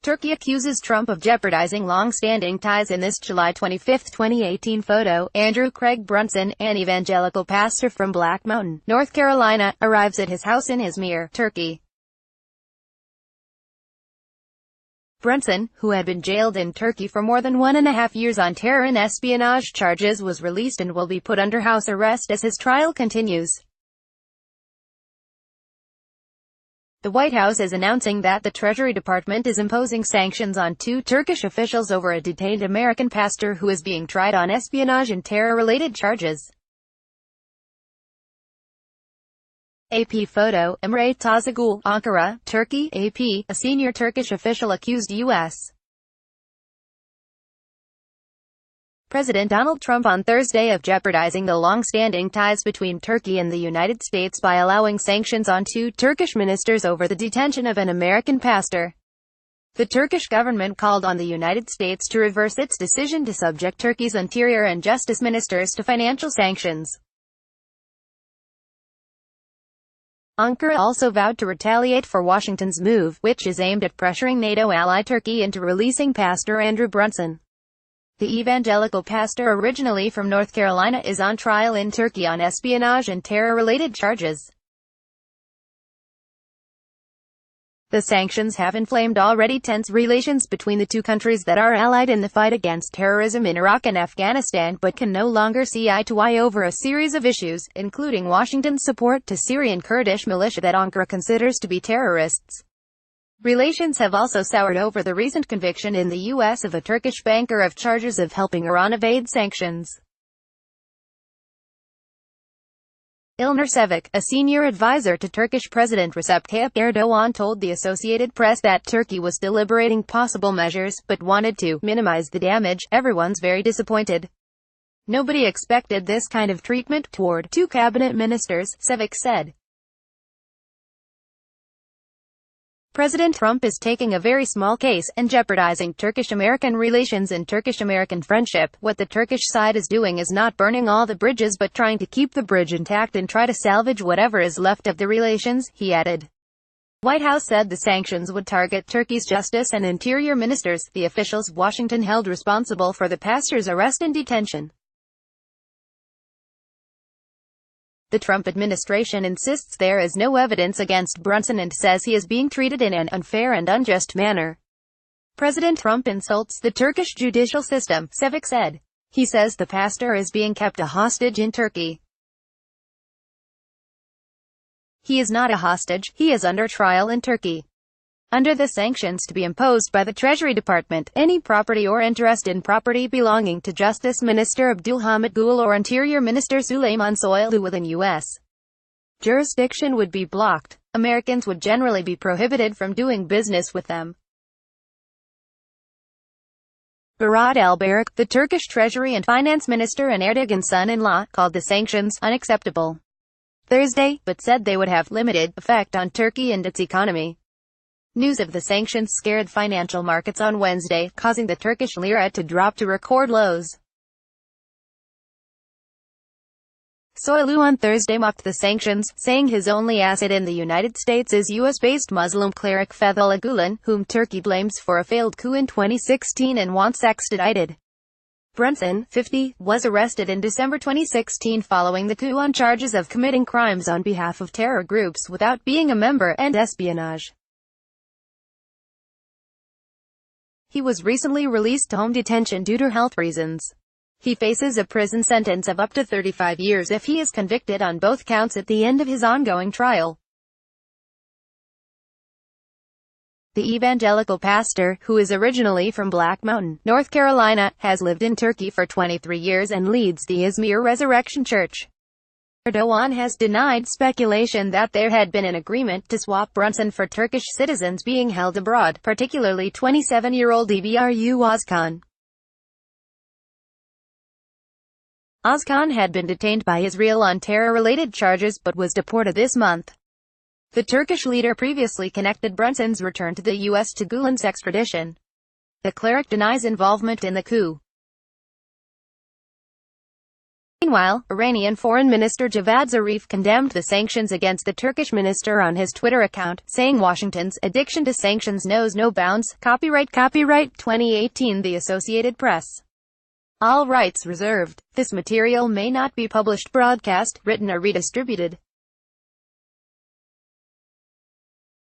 Turkey accuses Trump of jeopardizing long-standing ties. In this July 25, 2018 photo, Andrew Craig Brunson, an evangelical pastor from Black Mountain, North Carolina, arrives at his house in Izmir, Turkey. Brunson, who had been jailed in Turkey for more than 1.5 years on terror and espionage charges, was released and will be put under house arrest as his trial continues. The White House is announcing that the Treasury Department is imposing sanctions on 2 Turkish officials over a detained American pastor who is being tried on espionage and terror-related charges. AP photo, Emre Tazagul, Ankara, Turkey. AP, a senior Turkish official accused U.S. President Donald Trump on Thursday of jeopardizing the long-standing ties between Turkey and the United States by allowing sanctions on 2 Turkish ministers over the detention of an American pastor. The Turkish government called on the United States to reverse its decision to subject Turkey's Interior and Justice ministers to financial sanctions. Ankara also vowed to retaliate for Washington's move, which is aimed at pressuring NATO ally Turkey into releasing Pastor Andrew Brunson. The evangelical pastor, originally from North Carolina, is on trial in Turkey on espionage and terror-related charges. The sanctions have inflamed already tense relations between the 2 countries that are allied in the fight against terrorism in Iraq and Afghanistan, but can no longer see eye to eye over a series of issues, including Washington's support to Syrian Kurdish militia that Ankara considers to be terrorists. Relations have also soured over the recent conviction in the U.S. of a Turkish banker of charges of helping Iran evade sanctions. İlnur Çevik, a senior advisor to Turkish President Recep Tayyip Erdoğan, told the Associated Press that Turkey was deliberating possible measures, but wanted to minimize the damage. "Everyone's very disappointed. Nobody expected this kind of treatment toward 2 cabinet ministers," Çevik said. President Trump is taking a very small case, and jeopardizing Turkish-American relations and Turkish-American friendship. What the Turkish side is doing is not burning all the bridges but trying to keep the bridge intact and try to salvage whatever is left of the relations, he added. White House said the sanctions would target Turkey's Justice and Interior ministers, the officials Washington held responsible for the pastor's arrest and detention. The Trump administration insists there is no evidence against Brunson and says he is being treated in an unfair and unjust manner. President Trump insults the Turkish judicial system, Çevik said. He says the pastor is being kept a hostage in Turkey. He is not a hostage, he is under trial in Turkey. Under the sanctions to be imposed by the Treasury Department, any property or interest in property belonging to Justice Minister Abdülhamit Gül or Interior Minister Süleyman Soylu within U.S. jurisdiction would be blocked. Americans would generally be prohibited from doing business with them. Berat Albayrak, the Turkish Treasury and Finance Minister and Erdogan's son-in-law, called the sanctions unacceptable Thursday, but said they would have limited effect on Turkey and its economy. News of the sanctions scared financial markets on Wednesday, causing the Turkish lira to drop to record lows. Soylu on Thursday mocked the sanctions, saying his only asset in the United States is U.S.-based Muslim cleric Fethullah Gulen, whom Turkey blames for a failed coup in 2016 and wants extradited. Brunson, 50, was arrested in December 2016 following the coup on charges of committing crimes on behalf of terror groups without being a member, and espionage. He was recently released to home detention due to health reasons. He faces a prison sentence of up to 35 years if he is convicted on both counts at the end of his ongoing trial. The evangelical pastor, who is originally from Black Mountain, North Carolina, has lived in Turkey for 23 years and leads the Izmir Resurrection Church. Erdoğan has denied speculation that there had been an agreement to swap Brunson for Turkish citizens being held abroad, particularly 27-year-old Ebru Özkan. Özkan had been detained by Israel on terror-related charges but was deported this month. The Turkish leader previously connected Brunson's return to the U.S. to Gulen's extradition. The cleric denies involvement in the coup. Meanwhile, Iranian Foreign Minister Javad Zarif condemned the sanctions against the Turkish minister on his Twitter account, saying Washington's addiction to sanctions knows no bounds. Copyright 2018 The Associated Press. All rights reserved. This material may not be published, broadcast, written or redistributed.